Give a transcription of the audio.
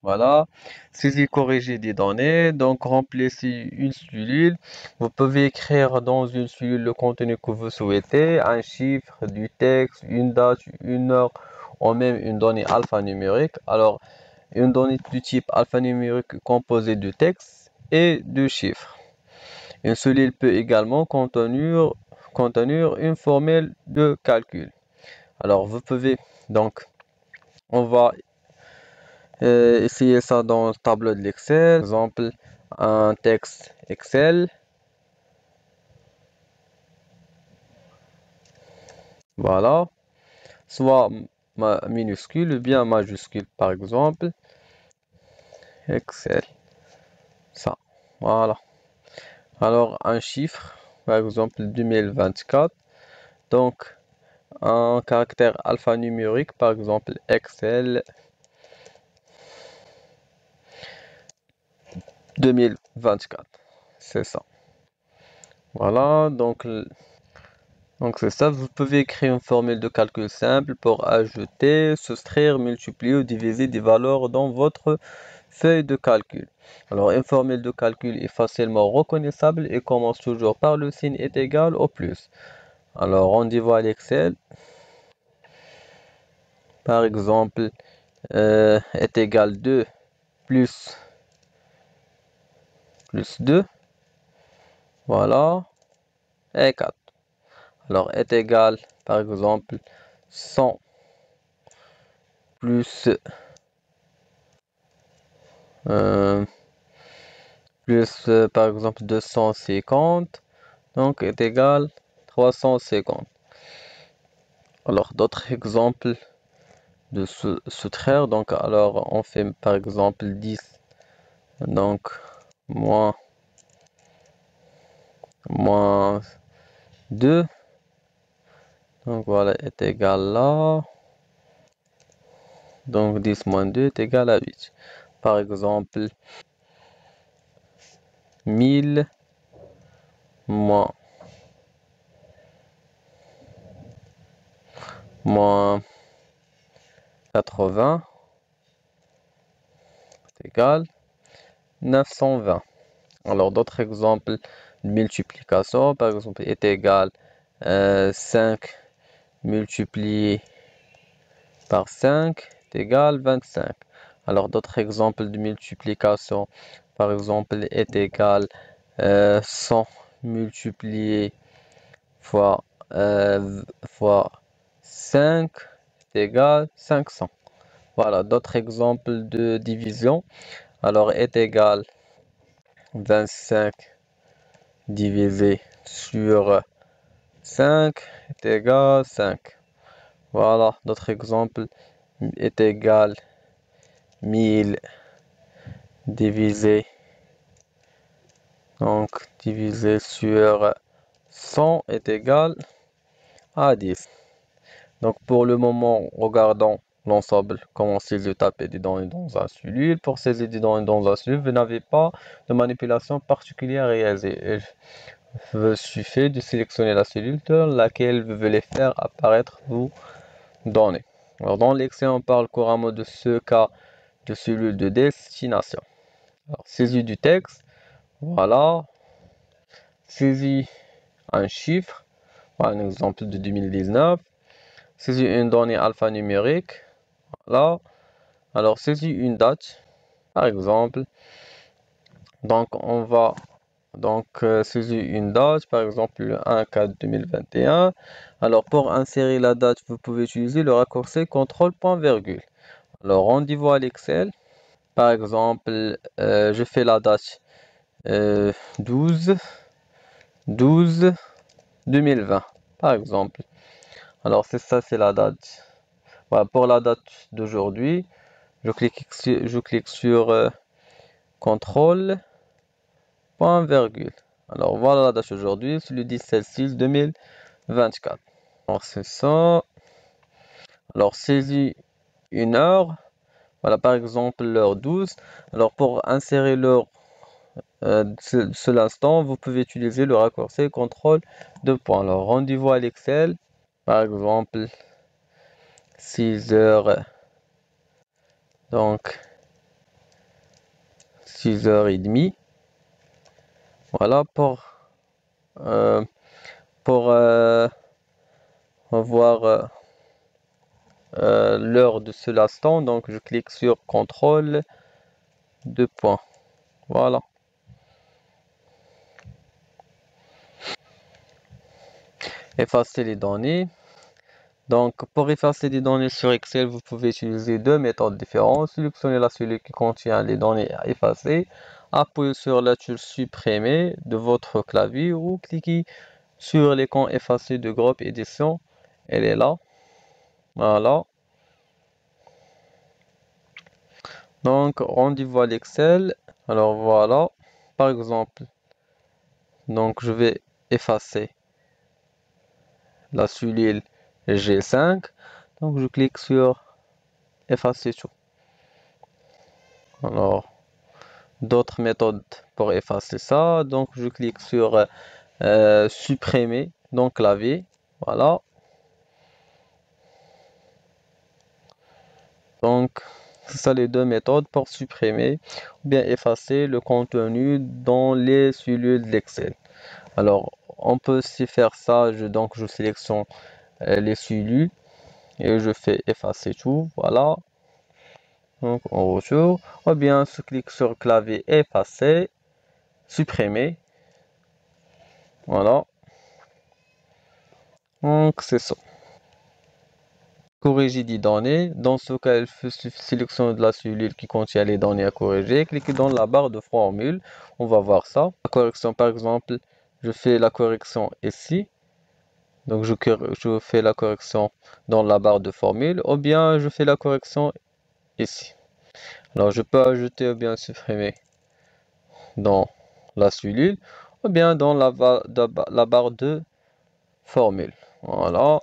Voilà, saisie corrigée des données, donc remplissez une cellule. Vous pouvez écrire dans une cellule le contenu que vous souhaitez, un chiffre, du texte, une date, une heure, ou même une donnée alphanumérique. Alors, une donnée du type alphanumérique composée de texte et de chiffres. Une cellule peut également contenir une formule de calcul. Alors, vous pouvez, donc, on va essayer ça dans le tableau de l'Excel. Par exemple, un texte Excel. Voilà. Soit minuscule ou bien majuscule, par exemple. Excel. Ça. Voilà. Alors, un chiffre, par exemple 2024. Donc, un caractère alphanumérique, par exemple Excel 2024. C'est ça. Voilà. Donc c'est ça, vous pouvez créer une formule de calcul simple pour ajouter, soustraire, multiplier ou diviser des valeurs dans votre feuille de calcul. Alors une formule de calcul est facilement reconnaissable et commence toujours par le signe est égal au plus. Alors on dévoile l'Excel. Par exemple, est égal 2 plus 2. Voilà, et 4. Alors est égal, par exemple, 100 plus euh, par exemple 250, donc est égal 350. Alors d'autres exemples de soustraire, donc alors on fait par exemple 10, donc moins 2, donc voilà est égal là, donc 10 moins 2 est égal à 8. Par exemple 1000 moins 80 est égal 920. Alors d'autres exemples de multiplication, par exemple est égal 5 multiplié par 5 est égal 25. Alors d'autres exemples de multiplication, par exemple est égal 100 multiplié fois, fois 5 est égal 500. Voilà d'autres exemples de division. Alors est égal 25 divisé sur 5 est égal 5. Voilà, d'autres exemples est égal 1000 divisé, donc divisé sur 100 est égal à 10. Donc pour le moment, regardons l'ensemble, comment saisir taper des données dans un cellule. Pour saisir des données dans un cellule, vous n'avez pas de manipulation particulière à réaliser. Il vous suffit de sélectionner la cellule dans laquelle vous voulez faire apparaître vos données. Alors dans l'Excel, on parle couramment de ce cas de cellule de destination. Alors, saisie du texte, voilà. Saisie un chiffre, un exemple de 2019. Saisie une donnée alphanumérique, voilà. Alors saisie une date, par exemple. Donc on va saisir une date, par exemple le 1/4 2021. Alors pour insérer la date, vous pouvez utiliser le raccourci CTRL point virgule. Alors on dévoile l'Excel. Par exemple, je fais la date 12 2020, par exemple. Alors c'est ça, c'est la date. Voilà, pour la date d'aujourd'hui, je clique sur CTRL point virgule. Alors voilà la date aujourd'hui, c'est le 17/6/2024. Alors c'est ça. Alors saisis une heure. Voilà par exemple l'heure 12. Alors pour insérer l'heure de l'instant, vous pouvez utiliser le raccourci CTRL 2 points. Alors rendez-vous à l'Excel. Par exemple 6 heures, donc 6h30. Voilà euh, pour voir l'heure de ce l'instant. Donc je clique sur contrôle 2 points. Voilà. Effacer les données. Donc pour effacer les données sur Excel, vous pouvez utiliser deux méthodes différentes. Sélectionnez la cellule qui contient les données à effacer. Appuyez sur la touche supprimer de votre clavier ou cliquez sur l'écran effacé de groupe édition. Elle est là. Voilà. Donc rendez-vous à l'Excel. Alors voilà. Par exemple, donc je vais effacer la cellule G5. Donc je clique sur effacer tout. Alors d'autres méthodes pour effacer ça. Donc je clique sur supprimer donc clavier. Voilà. Donc c'est ça les deux méthodes pour supprimer ou bien effacer le contenu dans les cellules d'Excel. Alors on peut aussi faire ça. Donc je sélectionne les cellules et je fais effacer tout. Voilà. Donc on retourne. Ou bien je clique sur clavier effacer, supprimer. Voilà. Donc c'est ça. Corriger des données. Dans ce cas, il faut sélectionner de la cellule qui contient les données à corriger. Cliquez dans la barre de formule. On va voir ça. La correction, par exemple, je fais la correction ici. Donc je fais la correction dans la barre de formule. Ou bien je fais la correction ici. Alors je peux ajouter ou bien supprimer dans la cellule. Ou bien dans la barre de formule. Voilà.